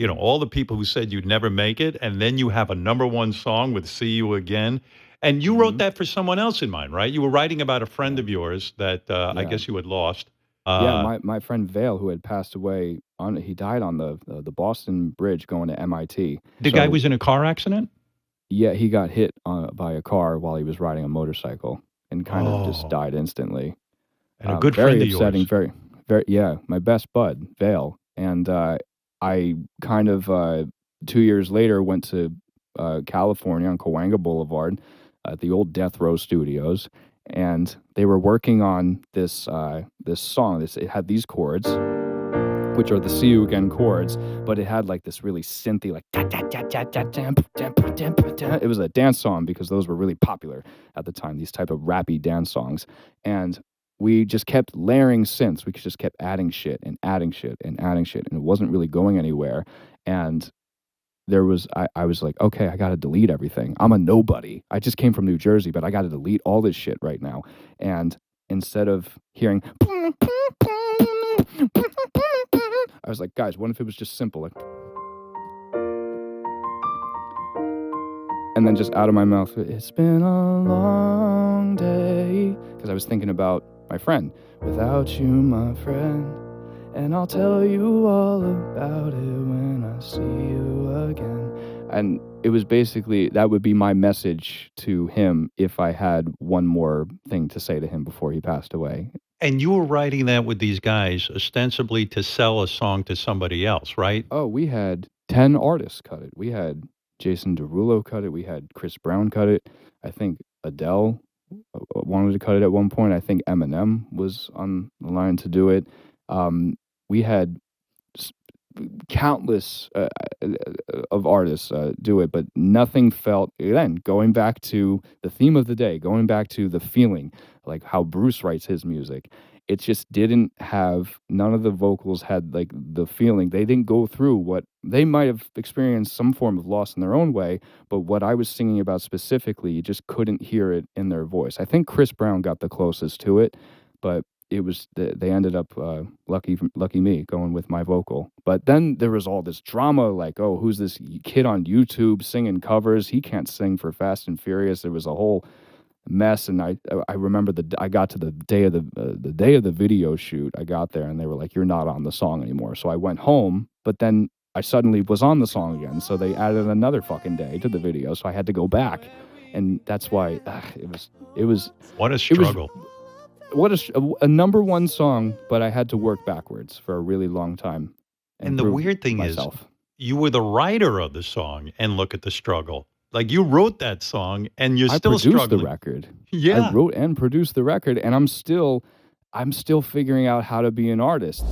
all the people who said you'd never make it, and then you have a number one song with "See You Again," and you wrote Mhm. that for someone else in mind, right? You were writing about a friend Yeah. of yours that I Yeah. guess you had lost. Yeah, Uh, my friend Vale, who had passed away he died on the Boston Bridge going to MIT. the guy So, was in a car accident. yeah, he got hit, by a car while he was riding a motorcycle and kind of just Oh, died instantly. and a good Very friend of upsetting, yours. very yeah, my best bud, Vale, and, I kind of, 2 years later went to, California on Cahuenga Boulevard at the old Death Row Studios, and they were working on this song. It had these chords, which are the "See You Again" chords, but it had, like, this really synthy, like, it was a dance song because those were really popular at the time, these type of rappy dance songs, and we just kept layering synths. We just kept adding shit and adding shit and adding shit, and it wasn't really going anywhere, and I was like, "Okay, I gotta delete everything. I'm a nobody. I just came from New Jersey, but I gotta delete all this shit right now." And instead of hearing, I was like, "Guys, what if it was just simple, like," and then just out of my mouth, "It's been a long day," because I was thinking about my friend. "Without you, my friend, and I'll tell you all about it when I see you again." And it was basically that would be my message to him if I had one more thing to say to him before he passed away. And you were writing that with these guys ostensibly to sell a song to somebody else, right? Oh, we had 10 artists cut it. We had Jason Derulo cut it. We had Chris Brown cut it. I think Adele wanted to cut it at one point. I think Eminem was on the line to do it. We had s- countless of artists do it, but nothing felt, again, going back to the theme of the day, going back to the feeling, like how Bruce writes his music. It just didn't have, none of the vocals had like the feeling. They didn't go through what they might have experienced some form of loss in their own way, but what I was singing about specifically, you just couldn't hear it in their voice. I think Chris Brown got the closest to it, but it was they ended up lucky me going with my vocal. But then there was all this drama, like, oh, who's this kid on YouTube singing covers? He can't sing for Fast and Furious. There was a whole mess, and I remember I got to the day of the video shoot. I got there, and they were like, "You're not on the song anymore." So I went home, but then I suddenly was on the song again. So they added another fucking day to the video, so I had to go back, and that's why it was What a it was struggle. what a number one song, but I had to work backwards for a really long time and And the prove weird thing is, myself. you were the writer of the song, and look at the struggle. Like, you wrote that song, and you're I still produced the struggling. record. I Yeah. wrote and produced the record, and I'm still figuring out how to be an artist.